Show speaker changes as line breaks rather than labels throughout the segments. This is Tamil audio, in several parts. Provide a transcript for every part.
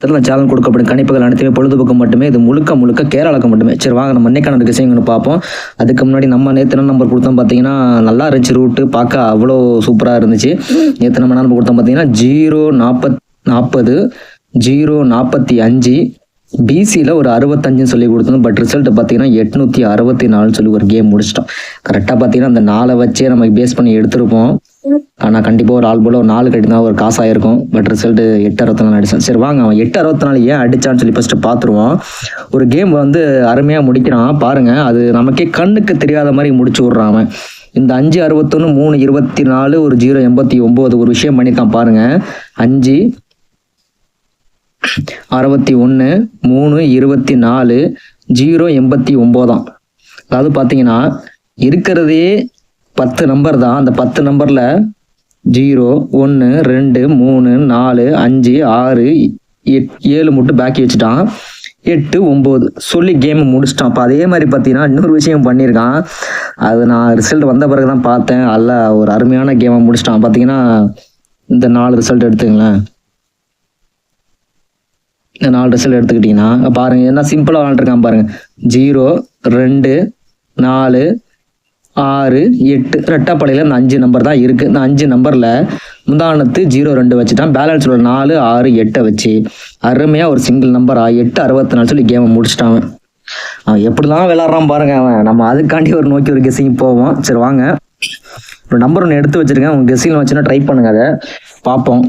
சேனல் கொடுக்கப்படும் கணிப்புகள் அனைத்துமே பொழுதுபோக்கு மட்டுமே. இது முழுக்க முழுக்க கேரளாவுக்கு மட்டுமே. சரி வாங்க நம்ம இன்னைக்கான விஷயங்கள் பார்ப்போம். அதுக்கு முன்னாடி நம்ம நேற்று என்ன நம்பர் கொடுத்தோம் பார்த்தீங்கன்னா, நல்லா இருந்துச்சு ரூட்டு, பார்க்க அவ்வளோ சூப்பராக இருந்துச்சு. நேற்று நம்ம நம்பர் கொடுத்தோம் பார்த்தீங்கன்னா 040 045 பிசியில் ஒரு 65 சொல்லி கொடுத்தோம். பட் ரிசல்ட் பார்த்தீங்கன்னா 864 சொல்லி ஒரு கேம் முடிச்சிட்டோம். கரெக்டாக பார்த்தீங்கன்னா அந்த 4 வச்சே நம்ம பேஸ் பண்ணி எடுத்திருப்போம். ஆனால் கண்டிப்பாக ஒரு ஆள் போல ஒரு 4 கட்டி தான் ஒரு காசாக இருக்கும். பட் ரிசல்ட் 864 அடிச்சான். சரி வாங்க அவன் 864 ஏன் அடிச்சான்னு சொல்லி ஃபஸ்ட்டு பார்த்துருவோம். ஒரு கேம் வந்து அருமையாக முடிக்கிறான் பாருங்க. அது நமக்கே கண்ணுக்கு தெரியாத மாதிரி முடிச்சு விட்றான் அவன். இந்த 561 324 ஒரு 089 ஒரு விஷயம் பண்ணியிருக்கான் பாருங்க. 5 61 324 089. அதாவது பார்த்தீங்கன்னா இருக்கிறதே 10 நம்பர் தான். அந்த 10 நம்பரில் 0 1 2 3 4 5 6 7 மட்டும் பேக்கி வச்சுட்டான். 8 9 சொல்லி கேம் முடிச்சிட்டான். அப்போ அதே மாதிரி பார்த்தீங்கன்னா இன்னொரு விஷயம் பண்ணியிருக்கான். அது நான் ரிசல்ட் வந்த பிறகு தான் பார்த்தேன். அல்ல ஒரு அருமையான கேமை முடிச்சிட்டான். பார்த்தீங்கன்னா இந்த 4 ரிசல்ட் எடுத்துங்களேன். இந்த 4 ரிசல்ட் எடுத்துக்கிட்டிங்கன்னா பாருங்க என்ன சிம்பிளாக விளாண்டுருக்கான் பாருங்க. 0 2 4 6 8 ரெட்டாப்படையில் இந்த 5 நம்பர் தான் இருக்குது. இந்த 5 நம்பரில் முந்தானத்து 0 2 வச்சு தான் பேலன்ஸ் உள்ள 4 6 8 வச்சு அருமையாக ஒரு சிங்கிள் நம்பராக 864 சொல்லி கேமை முடிச்சிட்டான். அவன் எப்படிலாம் விளாட்றான் பாருங்க அவன். நம்ம அதுக்காண்டி ஒரு நோக்கி ஒரு கெஸ்ஸிங் போவோம். சரி வாங்க ஒரு நம்பர் ஒன்று எடுத்து வச்சுருக்கேன். உங்கள் கெஸ்ஸிங்கில் வச்சுன்னா ட்ரை பண்ணுங்க. அதை பார்ப்போம்.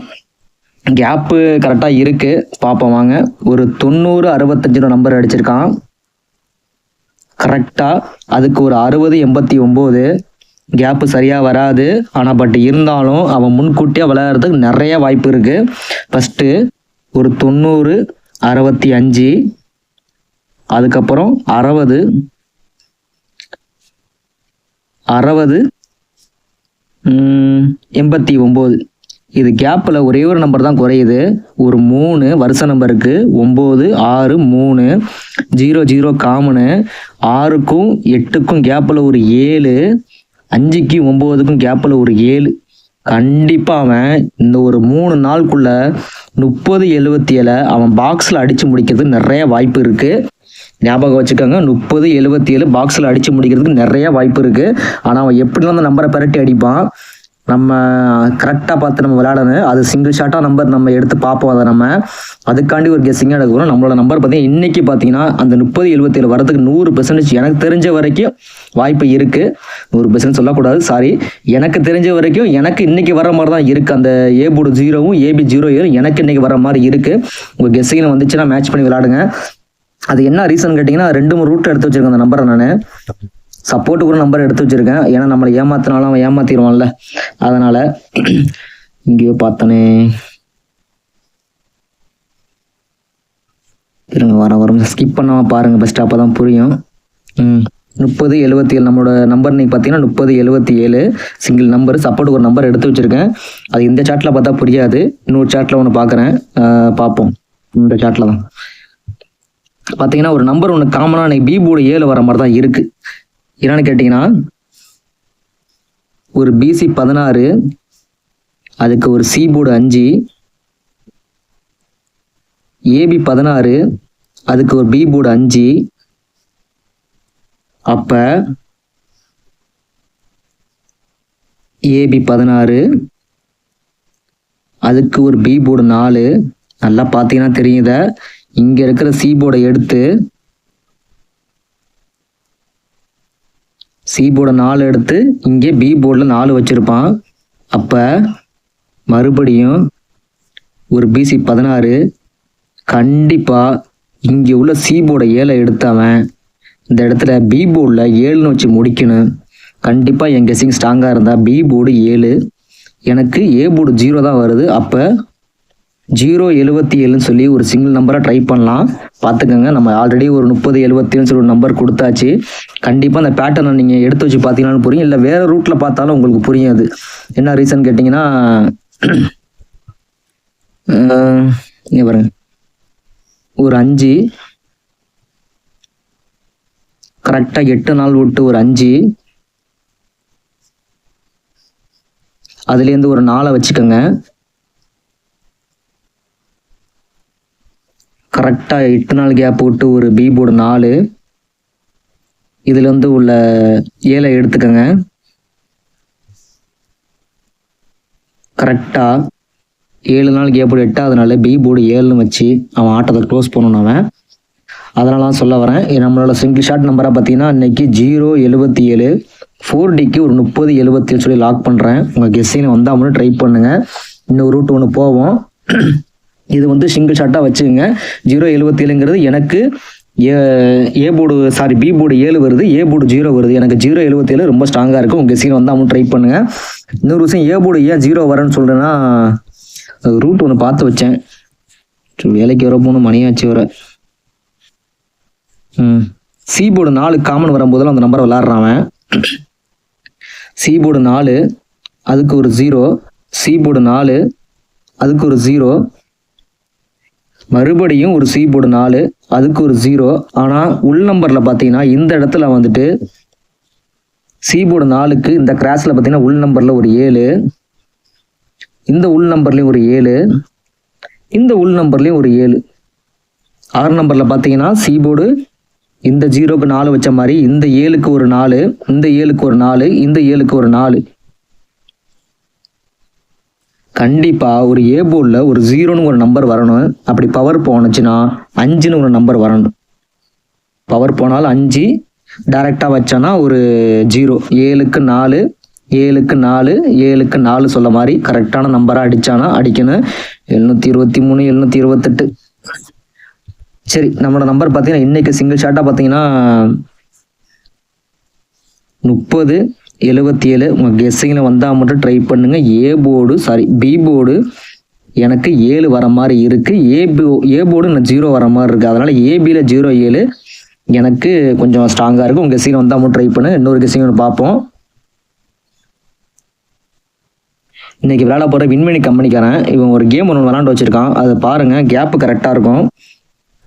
கேப்பு கரெக்டாக இருக்குது பார்ப்போம் வாங்க. ஒரு 90 65 நம்பர் அடிச்சிருக்கான் கரெக்டாக. அதுக்கு ஒரு 60 89 கேப்பு சரியாக வராது. ஆனால் பட் இருந்தாலும் அவன் முன்கூட்டியாக விளையாடுறதுக்கு நிறைய வாய்ப்பு இருக்குது. ஃபஸ்ட்டு ஒரு 90 65 அதுக்கப்புறம் 60 89. இது கேப்பில் ஒரே ஒரு நம்பர் தான் குறையுது. ஒரு 3 வருஷ நம்பருக்கு 9 6 3 0 0 காமனு. 6க்கும் 8க்கும் கேப்பில் ஒரு 7 5க்கு 9க்கும் கேப்பில் ஒரு 7. கண்டிப்பாக அவன் இந்த ஒரு 3 நாளுக்குள்ள 30 77 அவன் பாக்ஸில் அடித்து முடிக்கிறதுக்கு நிறைய வாய்ப்பு இருக்குது. ஞாபகம் வச்சுக்கோங்க. 30 77 பாக்ஸில் அடித்து முடிக்கிறதுக்கு நிறைய வாய்ப்பு இருக்குது. ஆனால் அவன் எப்படிலாம் அந்த நம்பரை பெரட்டி அடிப்பான். நம்ம கரெக்டாக பார்த்து நம்ம விளையாடணும். அது சிங்கிள் ஷாட்டாக நம்பர் நம்ம எடுத்து பார்ப்போம். அதை நம்ம அதுக்காண்டி ஒரு கெஸ்ஸிங்காக எடுக்கணும். நம்மளோட நம்பர் பார்த்தீங்கன்னா இன்றைக்கி பார்த்தீங்கன்னா அந்த 30 77 வரதுக்கு 100% எனக்கு தெரிஞ்ச வரைக்கும் வாய்ப்பு இருக்குது. 100% சொல்லக்கூடாது, சாரி. எனக்கு தெரிஞ்ச வரைக்கும் எனக்கு இன்றைக்கி வர மாதிரி தான் இருக்குது. அந்த ஏ போர்டு 0வும் ஏபி 0 எனக்கு இன்றைக்கி வர மாதிரி இருக்குது. உங்கள் கெஸ்ஸிங்கில் வந்துச்சுன்னா மேட்ச் பண்ணி விளையாடுங்க. அது என்ன ரீசன் கேட்டிங்கன்னா 2-3 ரூட் எடுத்து வச்சுருக்கேன் அந்த நம்பரை. நான் சப்போர்ட்டுக்கு ஒரு நம்பர் எடுத்து வச்சுருக்கேன். ஏன்னா நம்மளை ஏமாத்தினாலும் அவன் ஏமாத்திடுவான்ல, அதனால். இங்கேயோ பார்த்தனே இருங்க வர ஸ்கிப் பண்ணாமல் பாருங்கள் ஃபஸ்ட்டு, அப்போ தான் புரியும். 30 77 நம்மளோட நம்பர் இன்னைக்கு பார்த்தீங்கன்னா 30 77 சிங்கிள் நம்பர். சப்போர்ட்டுக்கு ஒரு நம்பர் எடுத்து வச்சுருக்கேன். அது இந்த சாட்டில் பார்த்தா புரியாது. இன்னொரு சாட்டில் ஒன்று பார்க்குறேன், பார்ப்போம். இந்த சாட்டில் தான் பார்த்தீங்கன்னா ஒரு நம்பர் ஒன்று காமனாக இன்னைக்கு பி போர்டு 7 வர மாதிரி தான் இருக்குது. என்னன்னு கேட்டிங்கன்னா ஒரு பிசி 16 அதுக்கு ஒரு சி போர்டு 5 ஏபி 16 அதுக்கு ஒரு பி போர்டு 5 அப்போ ஏபி 16 அதுக்கு ஒரு பி போர்டு 4. நல்லா பார்த்தீங்கன்னா தெரியுத. இங்கே இருக்கிற சி போர்டை எடுத்து சி போர்டை 4 எடுத்து இங்கே பி போர்டில் 4 வச்சுருப்பான். அப்போ மறுபடியும் ஒரு பிசி 16 கண்டிப்பாக இங்கே உள்ள சி போர்டை 7 எடுத்தவன் இந்த இடத்துல பி போர்டில் 7ன்னு வச்சு முடிக்கணும். கண்டிப்பாக என் கெஸ்ஸிங் ஸ்ட்ராங்காக இருந்தால் பி போர்டு 7, எனக்கு ஏ போர்டு 0 தான் வருது. அப்போ 077 சொல்லி ஒரு சிங்கிள் நம்பராக ட்ரை பண்ணலாம். பார்த்துக்கோங்க. நம்ம ஆல்ரெடி ஒரு 30 77 சொல்லி ஒரு நம்பர் கொடுத்தாச்சு. கண்டிப்பாக அந்த பேட்டர்னை நீங்கள் எடுத்து வச்சு பார்த்தீங்கன்னாலும் புரியும், இல்லை வேறு ரூட்டில் பார்த்தாலும் உங்களுக்கு புரியும். அது என்ன ரீசன் கேட்டிங்கன்னா இங்கே பாருங்க, ஒரு 5 கரெக்டாக 8 நாள் விட்டு ஒரு 5 அதுலேருந்து ஒரு 4 வச்சுக்கோங்க. கரெக்டாக 8 நாள் கேப் விட்டு ஒரு பி போர்டு 4, இதுலேருந்து உள்ள 7 எடுத்துக்கோங்க. கரெக்டாக 7 நாள் கேப் போர்டு 8, அதனால பி போர்டு 7ன்னு வச்சு அவன் ஆட்டத்தை க்ளோஸ் பண்ணணும். அவன் அதனால தான் சொல்ல வரேன். நம்மளோட சிங்கிள் ஷாட் நம்பராக பார்த்தீங்கன்னா இன்னைக்கு 077, 4Dக்கு ஒரு 3077 சொல்லி லாக் பண்ணுறேன். உங்கள் கெஸ்ஸிங்கில் வந்தால் மட்டும் ட்ரை பண்ணுங்கள். இன்னொரு ரூட் ஒன்று போவோம். இது வந்து சிங்கிள் ஷாட்டாக வச்சுக்கோங்க. 077ங்கிறது எனக்கு ஏ போர்டு பி போர்டு 7 வருது, ஏ போர்டு 0 வருது. எனக்கு 077 ரொம்ப ஸ்ட்ராங்காக இருக்கும். உங்கள் கெஸ்ஸிங்கில் வந்தால் மட்டும் ட்ரை பண்ணுங்கள். இன்னொரு விஷயம், ஏ போர்டு ஏன் 0 வரேன்னு சொல்கிறேன்னா, ரூட் ஒன்று பார்த்து வச்சேன். வேலைக்கு வர போகணும், மணியாச்சு வர. சி போர்டு 4 காமன் வரும்போதெல்லாம் அந்த நம்பரை விளாட்றான். சி போர்டு 4 அதுக்கு ஒரு 0, சி போர்டு 4 அதுக்கு ஒரு 0, மறுபடியும் ஒரு சி போர்டு 4 அதுக்கு ஒரு 0. ஆனால் உள் நம்பரில் பார்த்தீங்கன்னா இந்த இடத்துல வந்துட்டு சி போர்டு 4க்கு இந்த கிராஸில் பார்த்தீங்கன்னா உள் நம்பரில் ஒரு 7, இந்த உள் நம்பர்லேயும் ஒரு 7, இந்த உள் நம்பர்லேயும் ஒரு 7. 6 நம்பரில் பார்த்தீங்கன்னா சி போர்டு இந்த 0க்கு 4 வச்ச மாதிரி இந்த 7க்கு ஒரு 4, இந்த 7க்கு ஒரு 4, இந்த 7க்கு ஒரு 4. கண்டிப்பாக ஒரு ஏ போர்டில் ஒரு 0ன்னு ஒரு நம்பர் வரணும். அப்படி பவர் போனுச்சுன்னா 5ன்னு ஒரு நம்பர் வரணும். பவர் போனால் 5 டைரெக்டாக வச்சானா ஒரு 0, 7க்கு 4, 7க்கு 4, 7க்கு 4 சொல்ல மாதிரி கரெக்டான நம்பராக அடித்தானா அடிக்கணும். 723, 728. சரி, நம்மளோட நம்பர் பார்த்தீங்கன்னா இன்னைக்கு சிங்கிள் ஷாட்டாக பார்த்தீங்கன்னா 3077. உங்கள் கெஸ்ஸிங்கில் வந்தால் மட்டும் ட்ரை பண்ணுங்கள். பி போர்டு எனக்கு 7 வர மாதிரி இருக்குது. ஏ போர்டு நான் 0 வர மாதிரி இருக்குது. அதனால் ஏபியில் 07 எனக்கு கொஞ்சம் ஸ்ட்ராங்காக இருக்கும். உங்கள் கெஸ்ஸிங்கில் வந்தால் மட்டும் ட்ரை பண்ணுங்கள். இன்னொரு கெஸ்ஸிங் ஒன்று பார்ப்போம். இன்றைக்கி விளையாட போகிற விண்வெளி கம்பெனிக்காரன் இவன் ஒரு கேம் ஒன்று விளாண்டு வச்சுருக்கான். அதை பாருங்கள், கேப்பு கரெக்டாக இருக்கும்.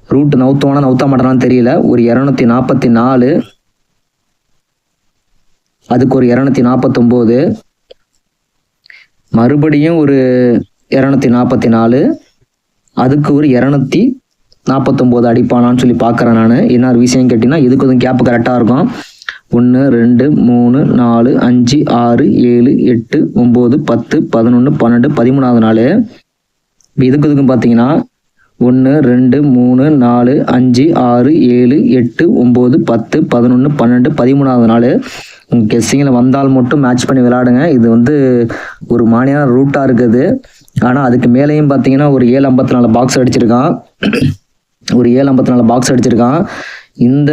ரூட்டு நவுத்துவானா நவுத்த மாட்டானான்னு தெரியல. ஒரு 244, அதுக்கு ஒரு 249, மறுபடியும் ஒரு 244, அதுக்கு ஒரு 249 அடிப்பானான்னு சொல்லி பார்க்குறேன் நான். என்ன விஷயம் கேட்டிங்கன்னா, இதுக்கு வந்து கேப்பு கரெக்டாக இருக்கும். 1 2 3 4 5 6 7 8 9 10 11 12 13வது நாள். இதுக்கும் பார்த்தீங்கன்னா 1 2 3 4 5 6 7 8 9 10 11 12 13வது நாள். உங்கள் கெஸ்ஸிங்கில் வந்தால் மட்டும் மேட்ச் பண்ணி விளையாடுங்க. இது வந்து ஒரு மானியான ரூட்டாக இருக்குது. ஆனால் அதுக்கு மேலேயும் பார்த்தீங்கன்னா ஒரு 754 பாக்ஸ் அடிச்சிருக்கான். இந்த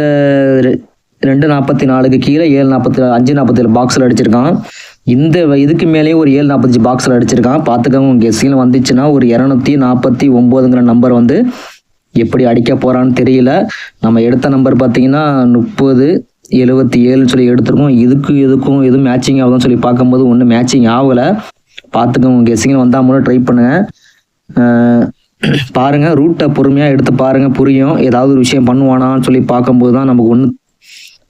244க்கு கீழே 547 பாக்ஸில் அடிச்சிருக்கான். இந்த இதுக்கு மேலேயும் ஒரு 745 பாக்ஸில் அடிச்சிருக்கான். பார்த்துக்கோங்க, உங்கள் கெஸ்ஸிங்கில் வந்துச்சுன்னா ஒரு 249ங்கிற நம்பர் வந்து எப்படி அடிக்க போகிறான்னு தெரியல. நம்ம எடுத்த நம்பர் பார்த்தீங்கன்னா 3077 சொல்லி எடுத்துருக்கோம். இதுக்கும் எதுவும் மேட்சிங் ஆகுதுன்னு சொல்லி பார்க்கும்போது ஒன்றும் மேட்சிங் ஆகலை. பார்த்துக்கோங்க, உங்கள் கெஸ்ஸிங்கில் வந்தால் மட்டும் ட்ரை பண்ணுங்கள். பாருங்கள், ரூட்டை பொறுமையாக எடுத்து பாருங்கள், புரியும். ஏதாவது ஒரு விஷயம் பண்ணுவானான்னு சொல்லி பார்க்கும்போது தான் நமக்கு ஒன்று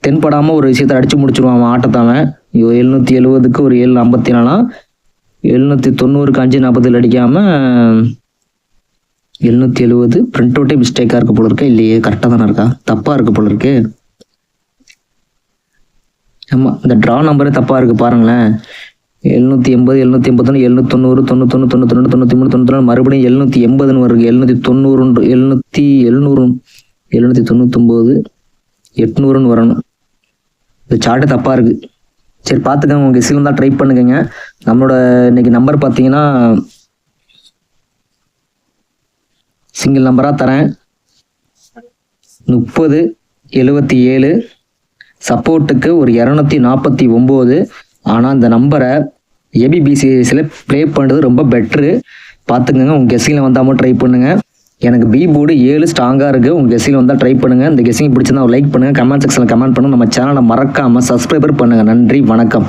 தென்படாமல் ஒரு விஷயத்தை அடித்து முடிச்சுடுவான் ஆட்டத்தாவன். 770க்கு ஒரு 754, 790க்கு 547 அடிக்காமல் 770 பிரிண்ட் அவுட்டே மிஸ்டேக்காக இருக்க போல இருக்கா, இல்லையே கரெக்டாக தானே இருக்கா, தப்பாக இருக்க போல இருக்கு. ஆமாம், இந்த ட்ரா நம்பரே தப்பாக இருக்குது பாருங்களேன். 780 781 790 91 92 93 94 மறுபடியும் 780ன்னு வருது. 790 799 800ன்னு வரணும். இந்த சார்ட்டு தப்பாக இருக்குது. சரி, பார்த்துக்கோங்க, உங்கள் கெஸ்ஸில் இருந்தால் ட்ரை பண்ணுங்க. நம்மளோட இன்னைக்கு நம்பர் பார்த்தீங்கன்னா சிங்கிள் நம்பராக தரேன். 3077, சப்போர்ட்டுக்கு ஒரு 249. ஆனால் இந்த நம்பரை ஏபிபிசிஎஸ்ல ப்ளே பண்ணுறது ரொம்ப பெட்ரு. பார்த்துக்கோங்க, உங்கள் கெஸ்ஸிங்கில் வந்தால் மட்டும் ட்ரை பண்ணுங்கள். எனக்கு பி போர்டு 7 ஸ்ட்ராங்காக இருக்குது. உங்கள் கெஸ்ஸிங்கில் வந்தால் ட்ரை பண்ணுங்கள். இந்த கெஸ்ஸிங் பிடிச்சிருந்தா லைக் பண்ணுங்கள், கமெண்ட் செக்ஷனில் கமெண்ட் பண்ணுங்கள். நம்ம சேனலை மறக்காமல் சப்ஸ்கிரைபர் பண்ணுங்கள். நன்றி, வணக்கம்.